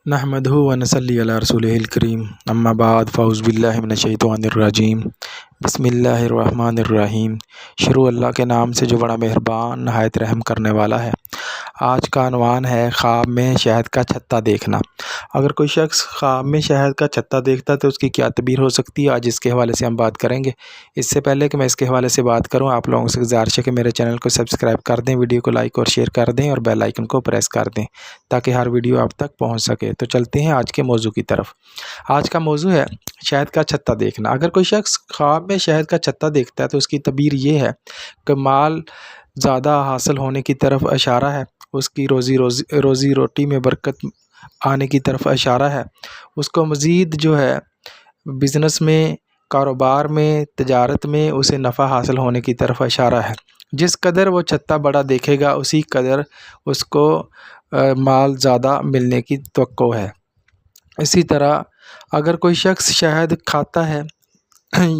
نحمدہ و نصلی علی رسولہ الکریم اما بعد فاعوذ باللہ من الشیطان الرجیم بسم اللہ الرحمن الرحیم۔ شروع اللہ کے نام سے جو بڑا مہربان نہایت رحم کرنے والا ہے۔ آج کا عنوان ہے خواب میں شہد کا چھتا دیکھنا۔ اگر کوئی شخص خواب میں شہد کا چھتا دیکھتا ہے تو اس کی کیا تعبیر ہو سکتی ہے، آج اس کے حوالے سے ہم بات کریں گے۔ اس سے پہلے کہ میں اس کے حوالے سے بات کروں، آپ لوگوں سے گزارش ہے کہ میرے چینل کو سبسکرائب کر دیں، ویڈیو کو لائک اور شیئر کر دیں اور بیل آئیکن کو پریس کر دیں تاکہ ہر ویڈیو آپ تک پہنچ سکے۔ تو چلتے ہیں آج کے موضوع کی طرف۔ آج کا موضوع ہے شہد کا چھتا دیکھنا۔ اگر کوئی شخص خواب میں شہد کا چھتا دیکھتا ہے تو اس کی تعبیر یہ ہے کہ مال زیادہ حاصل ہونے کی طرف اشارہ ہے، اس کی روزی روٹی میں برکت آنے کی طرف اشارہ ہے، اس کو مزید جو ہے بزنس میں، کاروبار میں، تجارت میں اسے نفع حاصل ہونے کی طرف اشارہ ہے۔ جس قدر وہ چھتا بڑا دیکھے گا اسی قدر اس کو مال زیادہ ملنے کی توقع ہے۔ اسی طرح اگر کوئی شخص شہد کھاتا ہے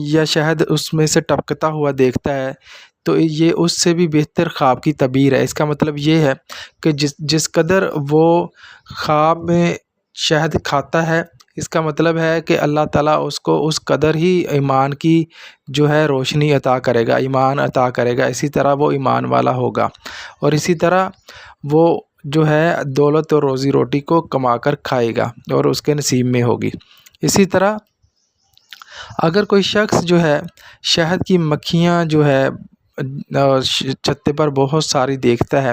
یا شہد اس میں سے ٹپکتا ہوا دیکھتا ہے تو یہ اس سے بھی بہتر خواب کی تعبیر ہے۔ اس کا مطلب یہ ہے کہ جس قدر وہ خواب میں شہد کھاتا ہے، اس کا مطلب ہے کہ اللہ تعالیٰ اس کو اس قدر ہی ایمان کی جو ہے روشنی عطا کرے گا، ایمان عطا کرے گا، اسی طرح وہ ایمان والا ہوگا اور اسی طرح وہ جو ہے دولت اور روزی روٹی کو کما کر کھائے گا اور اس کے نصیب میں ہوگی۔ اسی طرح اگر کوئی شخص جو ہے شہد کی مکھیاں جو ہے چھتے پر بہت ساری دیکھتا ہے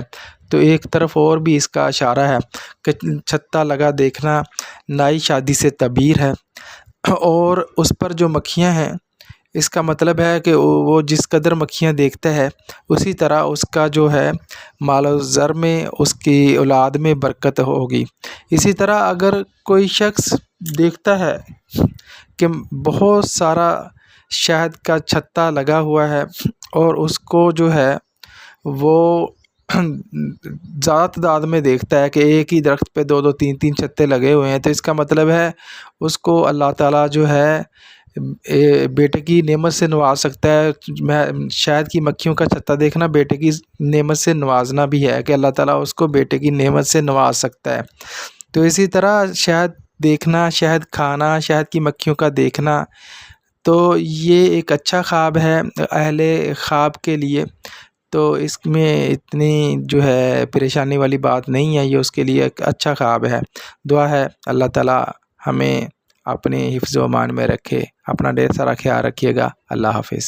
تو ایک طرف اور بھی اس کا اشارہ ہے کہ چھتا لگا دیکھنا نئی شادی سے تعبیر ہے، اور اس پر جو مکھیاں ہیں اس کا مطلب ہے کہ وہ جس قدر مکھیاں دیکھتا ہے اسی طرح اس کا جو ہے مال و زر میں، اس کی اولاد میں برکت ہوگی۔ اسی طرح اگر کوئی شخص دیکھتا ہے کہ بہت سارا شہد کا چھتا لگا ہوا ہے اور اس کو جو ہے وہ زیادہ تعداد میں دیکھتا ہے کہ ایک ہی درخت پہ دو تین چھتے لگے ہوئے ہیں، تو اس کا مطلب ہے اس کو اللہ تعالیٰ جو ہے بیٹے کی نعمت سے نواز سکتا ہے۔ شہد کی مکھیوں کا چھتا دیکھنا بیٹے کی نعمت سے نوازنا بھی ہے کہ اللہ تعالیٰ اس کو بیٹے کی نعمت سے نواز سکتا ہے۔ تو اسی طرح شہد دیکھنا، شہد کھانا، شہد کی مکھیوں کا دیکھنا، تو یہ ایک اچھا خواب ہے اہل خواب کے لیے۔ تو اس میں اتنی جو ہے پریشانی والی بات نہیں ہے، یہ اس کے لیے ایک اچھا خواب ہے۔ دعا ہے اللہ تعالیٰ ہمیں اپنے حفظ و امان میں رکھے۔ اپنا ڈھیر سارا خیال رکھیے گا۔ اللہ حافظ۔